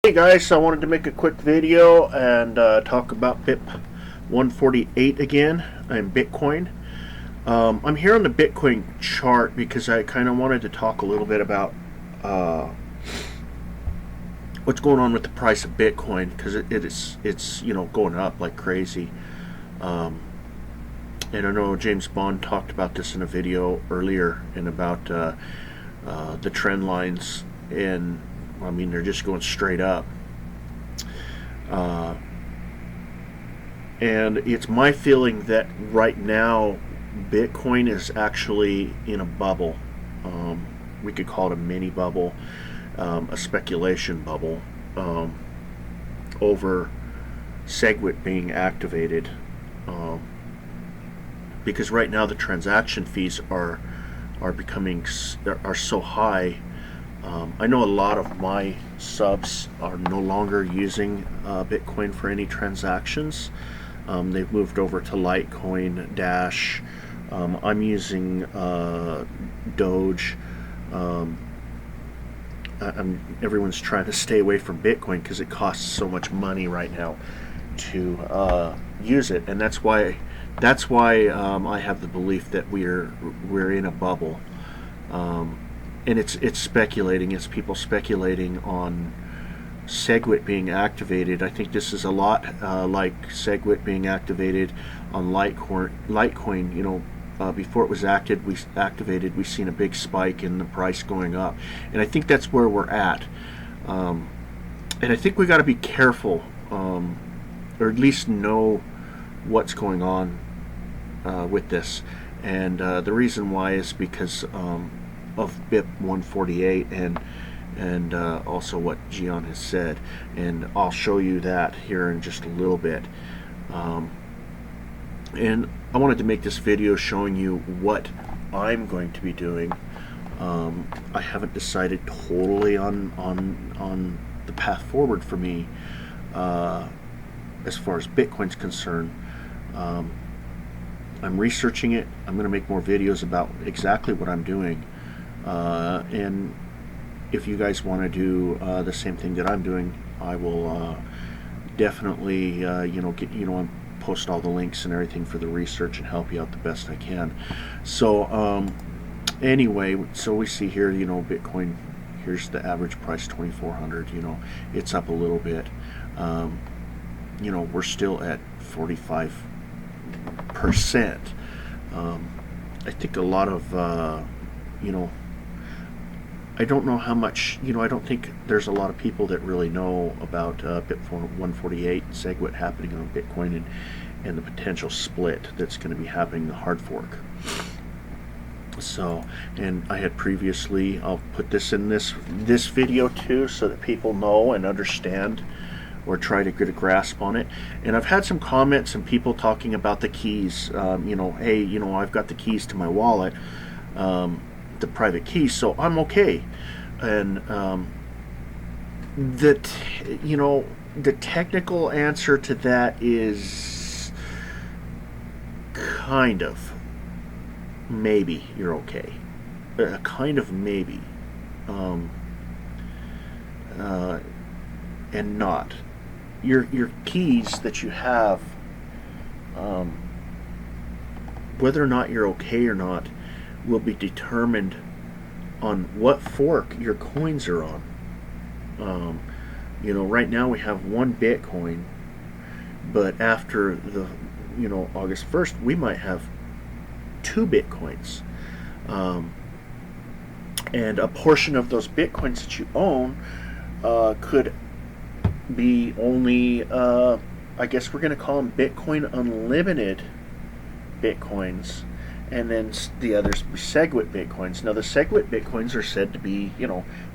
Hey guys, I wanted to make a quick video and talk about BIP 148 again and Bitcoin. I'm here on the Bitcoin chart because I kind of wanted to talk a little bit about what's going on with the price of Bitcoin, because it's going up like crazy. And I know James Bond talked about this in a video earlier, and about the trend lines, and I mean, they're just going straight up. And it's my feeling that right now Bitcoin is actually in a bubble. We could call it a mini bubble, a speculation bubble, over Segwit being activated. Because right now the transaction fees are so high. I know a lot of my subs are no longer using Bitcoin for any transactions. They've moved over to Litecoin, Dash. I'm using Doge. Everyone's trying to stay away from Bitcoin because it costs so much money right now to use it, and that's why I have the belief that we're in a bubble. And it's speculating. It's people speculating on Segwit being activated. I think this is a lot like Segwit being activated on Litecoin. Before it was activated, we've seen a big spike in the price going up, and I think that's where we're at. And I think we got to be careful, or at least know what's going on with this. And the reason why is because of BIP 148 and also what Gian has said, and I'll show you that here in just a little bit. And I wanted to make this video showing you what I'm going to be doing. I haven't decided totally on the path forward for me as far as Bitcoin's concerned. I'm researching it. I'm going to make more videos about exactly what I'm doing. And if you guys want to do the same thing that I'm doing, I will definitely post all the links and everything for the research and help you out the best I can. So anyway, so we see here, Bitcoin, here's the average price, 2,400. It's up a little bit. We're still at 45%. I think a lot of I don't know how much, I don't think there's a lot of people that really know about BIP 148, Segwit happening on Bitcoin, and the potential split that's going to be happening, the hard fork. So, and I had previously, I'll put this in this video too, so that people know and understand, or try to get a grasp on it. And I've had some comments and people talking about the keys. Hey, I've got the keys to my wallet. The private keys, so I'm okay. And the technical answer to that is kind of maybe you're okay. Kind of maybe, and not. Your keys that you have, whether or not you're okay or not, will be determined on what fork your coins are on. Right now we have one Bitcoin, but after the August 1st we might have 2 Bitcoins, and a portion of those Bitcoins that you own could be only I guess we're going to call them Bitcoin Unlimited Bitcoins, and then the others be Segwit Bitcoins. Now the Segwit Bitcoins are said to be,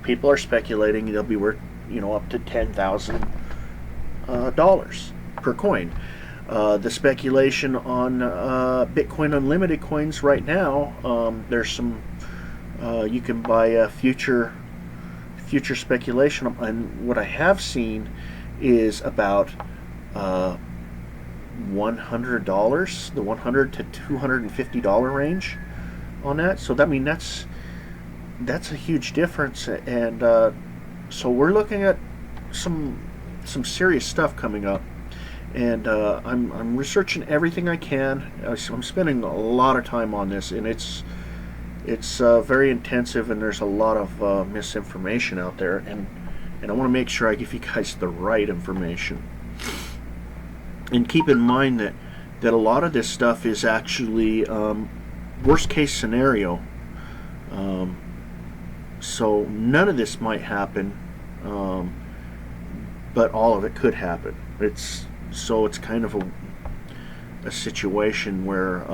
people are speculating they'll be worth, up to $10,000 per coin. The speculation on Bitcoin Unlimited coins right now, there's some, you can buy a future speculation, and what I have seen is about $100, the $100 to $250 range on that. So that's a huge difference, and so we're looking at some serious stuff coming up, and I'm researching everything I can. I'm spending a lot of time on this, and it's very intensive, and there's a lot of misinformation out there, and I want to make sure I give you guys the right information. And keep in mind that a lot of this stuff is actually worst case scenario. So none of this might happen, but all of it could happen. It's kind of a situation where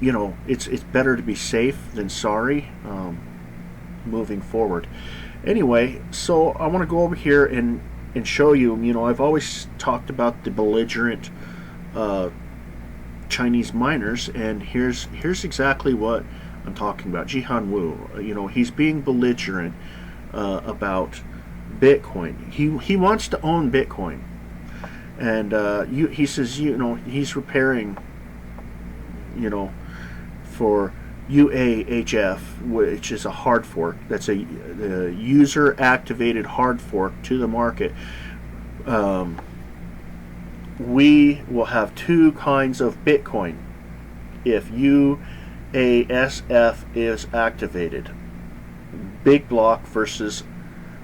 you know, it's better to be safe than sorry moving forward. Anyway, so I want to go over here and show you. You know, I've always talked about the belligerent Chinese miners, and here's exactly what I'm talking about. Jihan Wu, you know, he's being belligerent about Bitcoin. He wants to own Bitcoin, and he says, you know, he's repairing, you know, for UAHF, which is a hard fork. That's a user activated hard fork to the market. We will have two kinds of Bitcoin if UASF is activated. Big block versus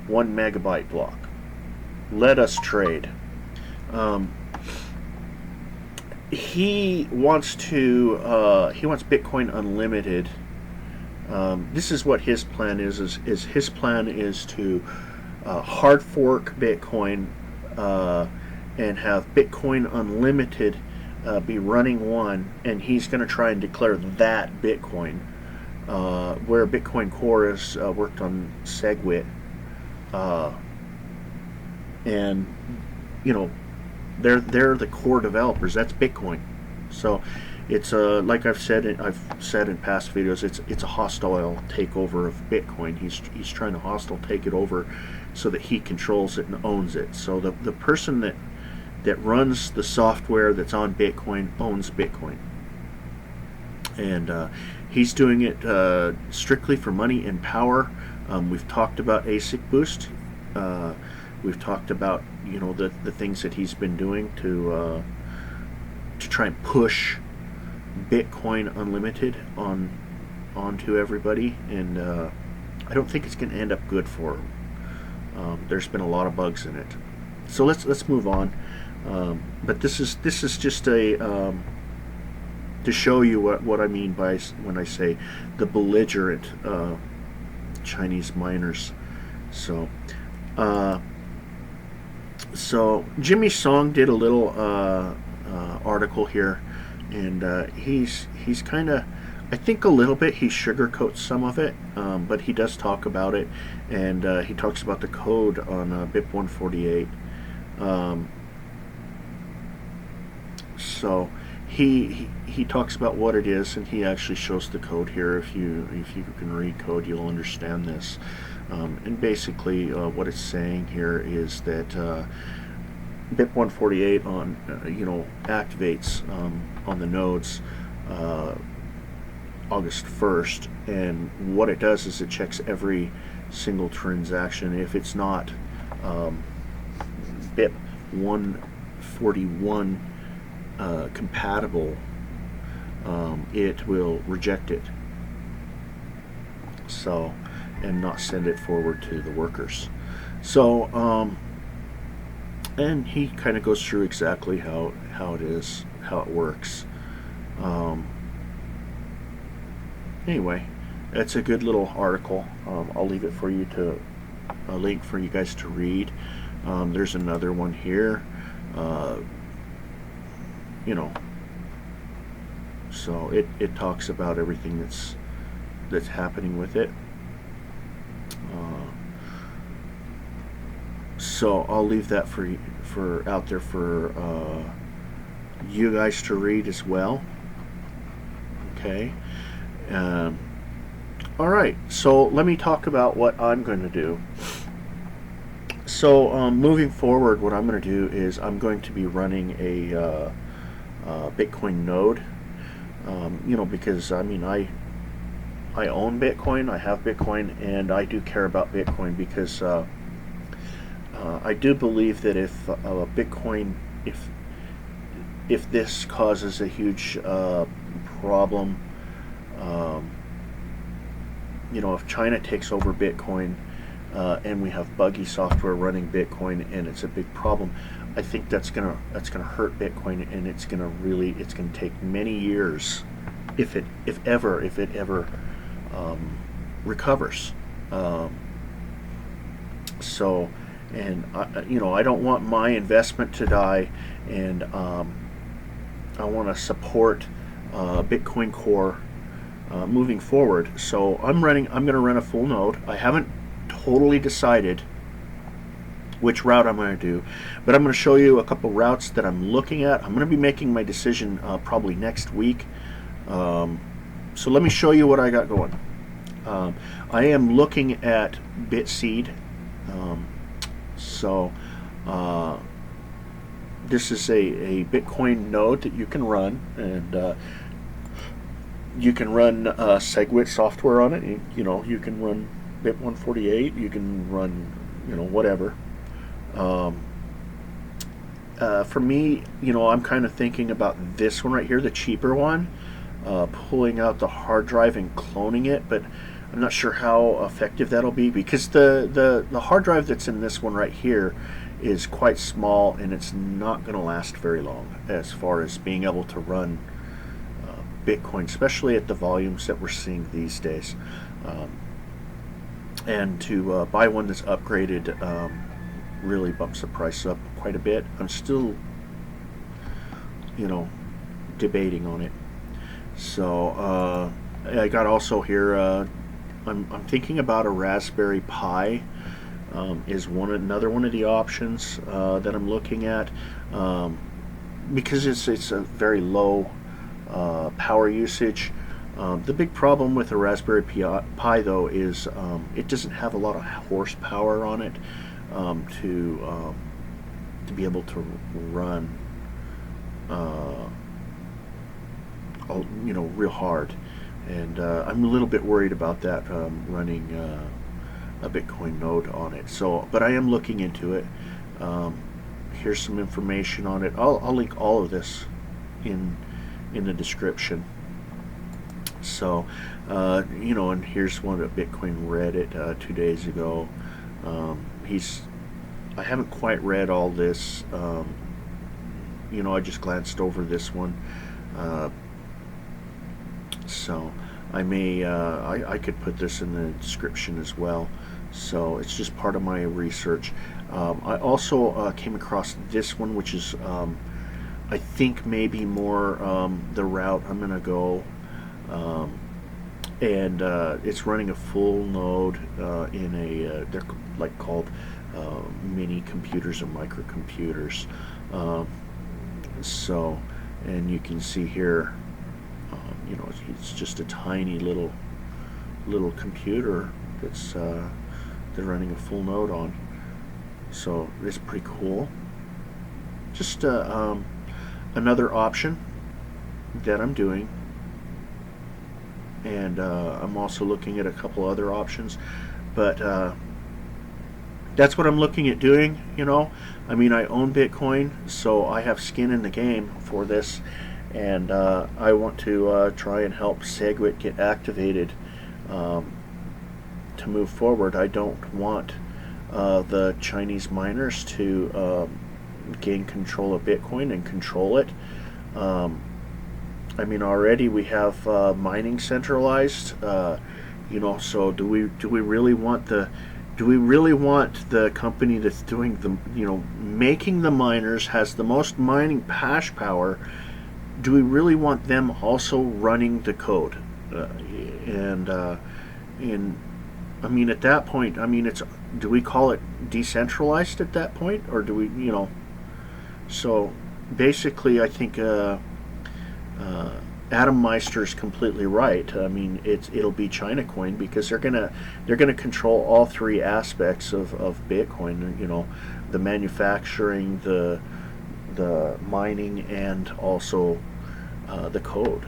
1 megabyte block. Let us trade. He wants Bitcoin Unlimited. This is what his plan is his plan is to hard fork Bitcoin and have Bitcoin Unlimited be running one, and he's going to try and declare that Bitcoin, where Bitcoin Core has worked on Segwit, and you know, they're the core developers. That's Bitcoin. So it's like I've said in past videos, it's a hostile takeover of Bitcoin. He's trying to hostile take it over so that he controls it and owns it. So the person that runs the software that's on Bitcoin owns Bitcoin, and he's doing it strictly for money and power. We've talked about ASIC boost. We've talked about, you know, the things that he's been doing to try and push Bitcoin Unlimited onto everybody, and I don't think it's going to end up good for him. There's been a lot of bugs in it. So let's move on. But this is just a to show you what I mean by when I say the belligerent Chinese miners. So Jimmy Song did a little article here, and he's kind of, I think a little bit, he sugarcoats some of it, but he does talk about it, and he talks about the code on BIP 148. So he talks about what it is, and he actually shows the code here. If you can read code, you'll understand this. And basically what it's saying here is that BIP 148 on you know, activates on the nodes August 1st, and what it does is it checks every single transaction. If it's not BIP 141 compatible, it will reject it, so, and not send it forward to the workers. So and he kind of goes through exactly how it is, how it works. Anyway, it's a good little article. I'll leave it for you to a link for you guys to read. There's another one here, you know, so it talks about everything that's happening with it. So I'll leave that for out there for you guys to read as well. Okay. All right. So let me talk about what I'm going to do. So moving forward, what I'm going to do is I'm going to be running a Bitcoin node. You know, because I mean, I own Bitcoin, I have Bitcoin, and I do care about Bitcoin because I do believe that if Bitcoin, if this causes a huge problem, you know, if China takes over Bitcoin and we have buggy software running Bitcoin and it's a big problem, I think that's gonna hurt Bitcoin, and it's gonna take many years, if it ever recovers. So, and you know, I don't want my investment to die, and I want to support Bitcoin Core moving forward. So I'm going to run a full node. I haven't totally decided which route I'm going to do, but I'm going to show you a couple routes that I'm looking at. I'm going to be making my decision probably next week. So let me show you what I got going. I am looking at BitSeed. This is a Bitcoin node that you can run, and you can run Segwit software on it. You know, you can run BIP 148. You can run, you know, whatever. For me, you know, I'm kind of thinking about this one right here, the cheaper one, pulling out the hard drive and cloning it, but I'm not sure how effective that'll be, because the hard drive that's in this one right here is quite small, and it's not going to last very long as far as being able to run Bitcoin, especially at the volumes that we're seeing these days. And to buy one that's upgraded really bumps the price up quite a bit. I'm still, you know, debating on it. So I got also here, I'm thinking about a Raspberry Pi. Is another one of the options that I'm looking at, because it's a very low power usage. The big problem with a Raspberry Pi though is it doesn't have a lot of horsepower on it to be able to run you know, real hard, and I'm a little bit worried about that running a Bitcoin node on it. So, but I am looking into it. Here's some information on it. I'll link all of this in the description. So, you know, and here's one at Bitcoin Reddit 2 days ago. I haven't quite read all this. You know, I just glanced over this one. So I may, I could put this in the description as well. So it's just part of my research. I also came across this one, which is, I think maybe more the route I'm going to go. And it's running a full node in a, they're like called mini computers or microcomputers. So, and you can see here, you know, it's just a tiny little computer that's they're running a full node on. So it's pretty cool. Just another option that I'm doing, and I'm also looking at a couple other options, but that's what I'm looking at doing. You know, I mean, I own Bitcoin, so I have skin in the game for this, and I want to try and help Segwit get activated to move forward. I don't want the Chinese miners to gain control of Bitcoin and control it. I mean, already we have mining centralized, you know. So do we really want the company that's doing the, you know, making the miners, has the most mining hash power? Do we really want them also running the code? And I mean, at that point, I mean, do we call it decentralized at that point, or do we, you know? So basically, I think Adam Meister's completely right. I mean, it'll be China Coin, because they're gonna control all three aspects of Bitcoin. You know, the manufacturing, the mining, and also the code.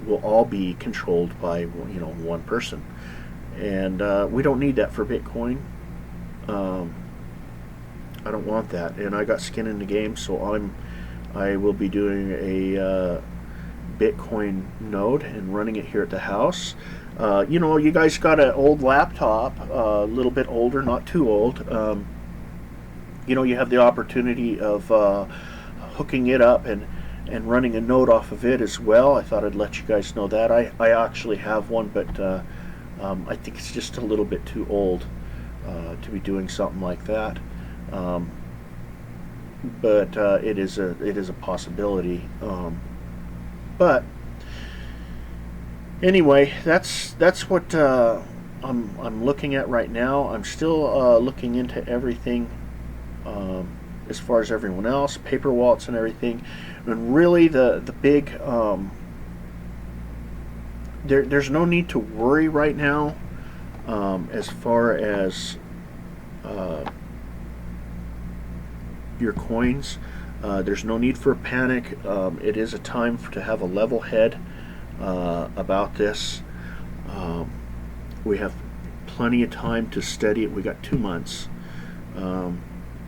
will all be controlled by, you know, one person, and we don't need that for Bitcoin. I don't want that, and I got skin in the game, so I will be doing a Bitcoin node and running it here at the house. You know, you guys got an old laptop, a little bit older, not too old. You know, you have the opportunity of hooking it up and running a node off of it as well. I thought I'd let you guys know that. I actually have one, but I think it's just a little bit too old to be doing something like that. But it is a possibility. But anyway, that's what I'm looking at right now. I'm still looking into everything as far as everyone else, paper wallets and everything. And really, the big there's no need to worry right now as far as your coins. There's no need for a panic. It is a time to have a level head about this. We have plenty of time to study it. We got 2 months.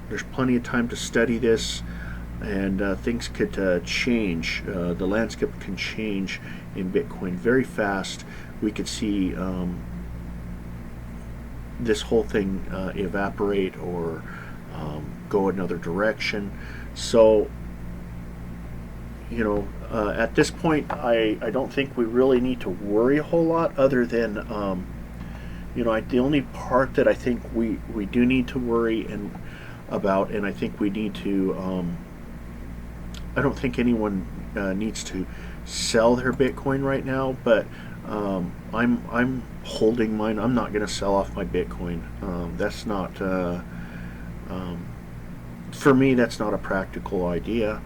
There's plenty of time to study this, and things could change. The landscape can change in Bitcoin very fast. We could see this whole thing evaporate or go another direction. So, you know, at this point, I don't think we really need to worry a whole lot, other than, you know, the only part that I think we do need to worry about, and I think we need to, I don't think anyone needs to sell their Bitcoin right now, but I'm holding mine. I'm not going to sell off my Bitcoin. That's not, for me, that's not a practical idea.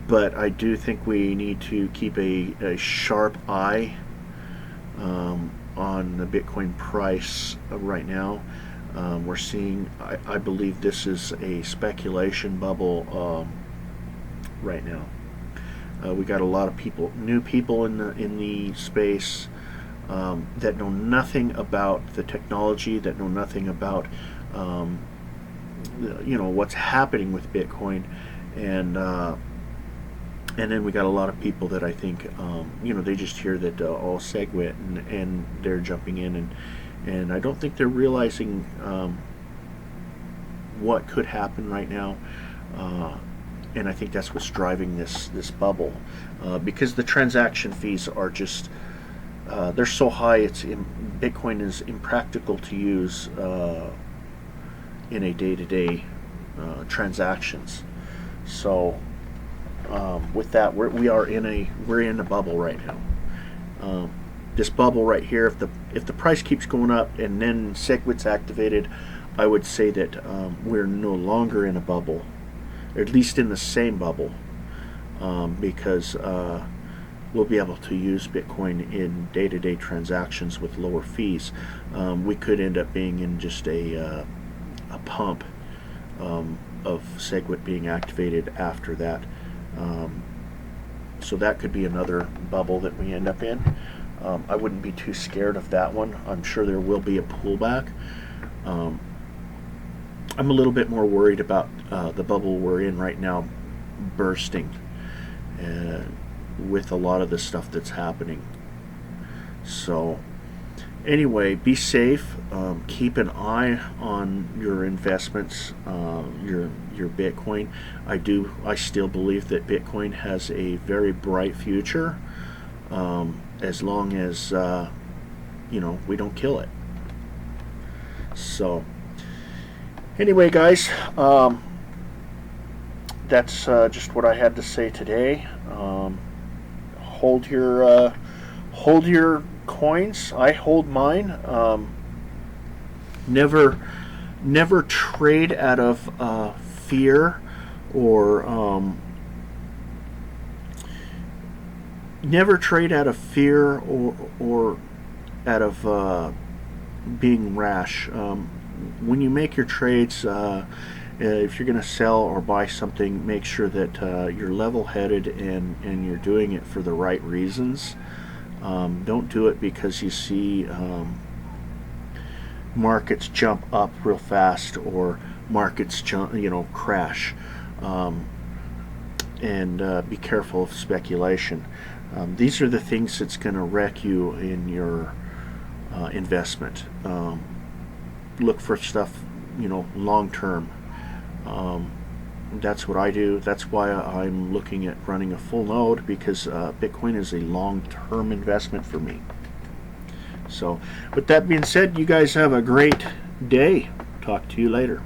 But I do think we need to keep a sharp eye on the Bitcoin price right now. We're seeing, I believe this is a speculation bubble right now. We got a lot of people, new people in the space that know nothing about the technology, that know nothing about you know, what's happening with Bitcoin, and then we got a lot of people that I think you know, they just hear that all Segwit, and they're jumping in, and I don't think they're realizing what could happen right now. And I think that's what's driving this bubble, because the transaction fees are just they're so high. Bitcoin is impractical to use in a day-to-day transactions. So with that, we're in a bubble right now. This bubble right here, if the price keeps going up and then Segwit's activated, I would say that we're no longer in a bubble, or at least in the same bubble, because we'll be able to use Bitcoin in day-to-day transactions with lower fees. We could end up being in just a pump of Segwit being activated after that. So that could be another bubble that we end up in. I wouldn't be too scared of that one. I'm sure there will be a pullback. I'm a little bit more worried about the bubble we're in right now bursting with a lot of the stuff that's happening. So anyway, be safe. Keep an eye on your investments, your Bitcoin. I still believe that Bitcoin has a very bright future, as long as you know, we don't kill it. So anyway, guys, that's just what I had to say today. Hold your coins. I hold mine. Never trade out of fear, or never trade out of fear, or out of being rash. When you make your trades, if you're going to sell or buy something, make sure that you're level-headed and you're doing it for the right reasons. Don't do it because you see markets jump up real fast or markets crash. And be careful of speculation. These are the things that's going to wreck you in your investment. Look for stuff, long term. That's what I do. That's why I'm looking at running a full node, because Bitcoin is a long-term investment for me. So with that being said, you guys have a great day. Talk to you later.